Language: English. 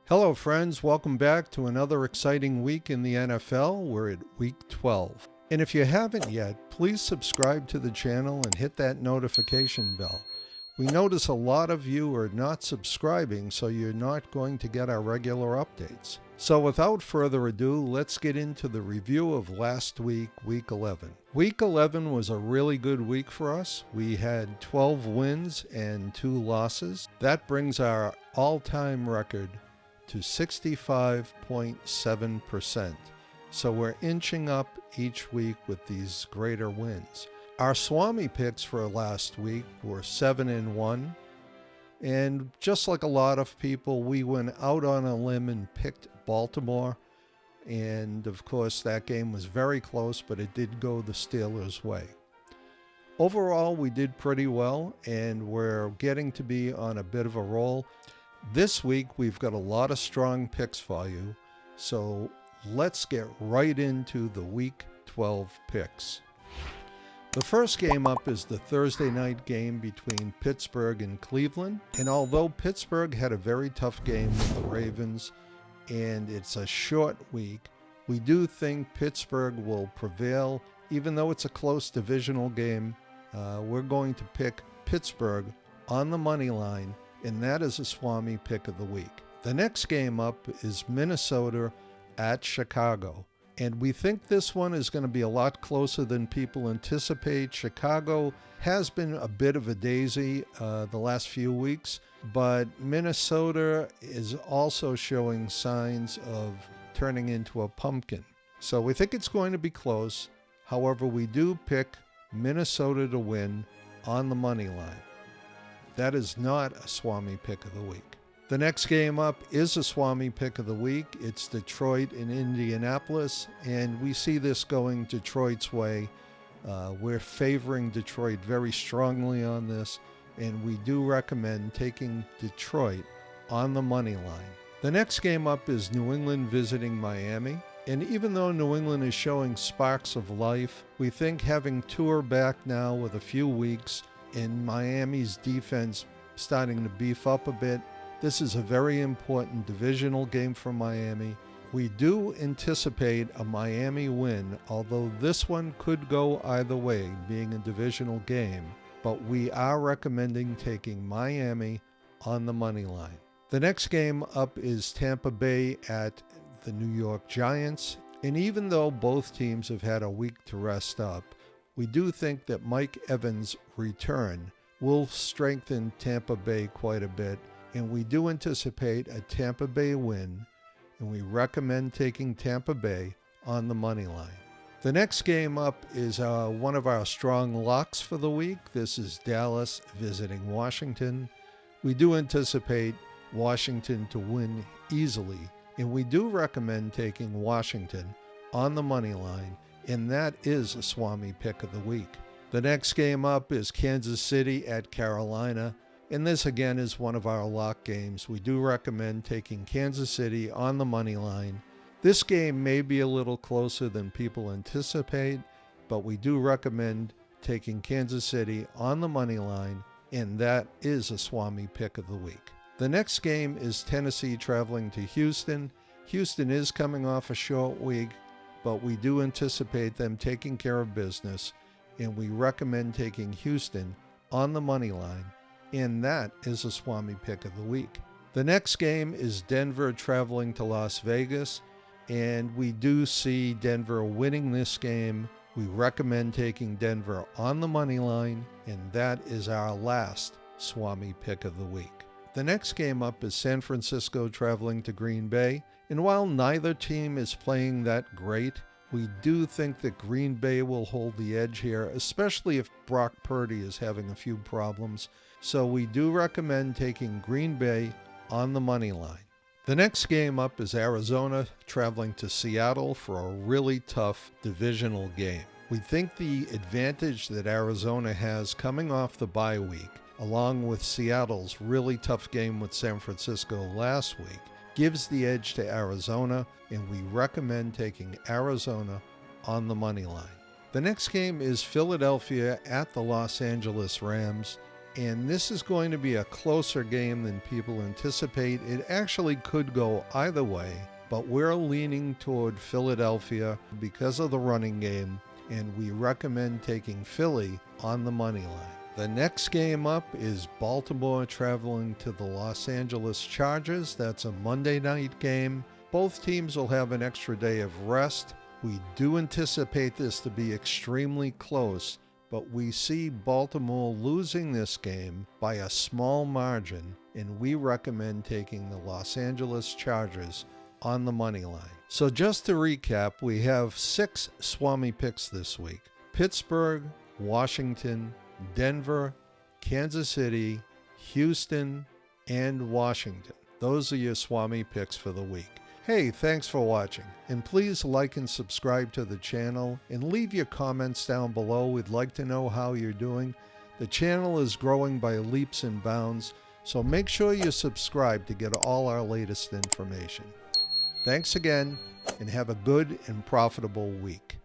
Hello, friends. Welcome back to another exciting week in the NFL. We're at week 12. And if you haven't yet, please subscribe to the channel and hit that notification bell. We notice a lot of you are not subscribing, so you're not going to get our regular updates. So without further ado, let's get into the review of last week, week 11. Week 11 was a really good week for us. We had 12 wins and 2 losses. That brings our all-time record to 65.7%. So we're inching up each week with these greater wins. Our Swami picks for last week were 7-1. And just like a lot of people, we went out on a limb and picked Baltimore. And of course, that game was very close, but it did go the Steelers' way. Overall, we did pretty well, and we're getting to be on a bit of a roll. This week, we've got a lot of strong picks for you, so let's get right into the Week 12 picks. The first game up is the Thursday night game between Pittsburgh and Cleveland, and although Pittsburgh had a very tough game with the Ravens, and it's a short week, we do think Pittsburgh will prevail. Even though it's a close divisional game, we're going to pick Pittsburgh on the money line, and that is a Swami pick of the week. The next game up is Minnesota at Chicago, and we think this one is going to be a lot closer than people anticipate. Chicago has been a bit of a daisy the last few weeks, but Minnesota is also showing signs of turning into a pumpkin. So we think it's going to be close. However, we do pick Minnesota to win on the money line. That is not a Swami pick of the week. The next game up is a Swami pick of the week. It's Detroit and Indianapolis, and we see this going Detroit's way. We're favoring Detroit very strongly on this, and we do recommend taking Detroit on the money line. The next game up is New England visiting Miami. And even though New England is showing sparks of life, we think having Tua back now with a few weeks and Miami's defense starting to beef up a bit, this is a very important divisional game for Miami. We do anticipate a Miami win, although this one could go either way, being a divisional game, but we are recommending taking Miami on the money line. The next game up is Tampa Bay at the New York Giants, and even though both teams have had a week to rest up, we do think that Mike Evans' return will strengthen Tampa Bay quite a bit, and we do anticipate a Tampa Bay win, and we recommend taking Tampa Bay on the money line. The next game up is one of our strong locks for the week. This is Dallas visiting Washington. We do anticipate Washington to win easily, and we do recommend taking Washington on the money line, and that is a Swami pick of the week. The next game up is Kansas City at Carolina, and this again is one of our lock games. We do recommend taking Kansas City on the money line. This game may be a little closer than people anticipate, but we do recommend taking Kansas City on the money line, and that is a Swami pick of the week. The next game is Tennessee traveling to Houston. Houston is coming off a short week, but we do anticipate them taking care of business, and we recommend taking Houston on the money line, and that is a Swami pick of the week. The next game is Denver traveling to Las Vegas, and we do see Denver winning this game. We recommend taking Denver on the money line, and that is our last Swami pick of the week. The next game up is San Francisco traveling to Green Bay. And while neither team is playing that great, we do think that Green Bay will hold the edge here, especially if Brock Purdy is having a few problems. So we do recommend taking Green Bay on the money line. The next game up is Arizona traveling to Seattle for a really tough divisional game. We think the advantage that Arizona has coming off the bye week, along with Seattle's really tough game with San Francisco last week, gives the edge to Arizona, and we recommend taking Arizona on the money line. The next game is Philadelphia at the Los Angeles Rams, And this is going to be a closer game than people anticipate. It actually could go either way, but we're leaning toward Philadelphia because of the running game, and we recommend taking Philly on the money line. The next game up is Baltimore traveling to the Los Angeles Chargers. That's a Monday night game. Both teams will have an extra day of rest. We do anticipate this to be extremely close, but we see Baltimore losing this game by a small margin, and we recommend taking the Los Angeles Chargers on the money line. So just to recap, we have 6 Swami picks this week: Pittsburgh, Washington, Denver, Kansas City, Houston, and Washington. Those are your Swami picks for the week. Hey, thanks for watching, and please like and subscribe to the channel and leave your comments down below. We'd like to know how you're doing. The channel is growing by leaps and bounds, so make sure you subscribe to get all our latest information. Thanks again, and have a good and profitable week.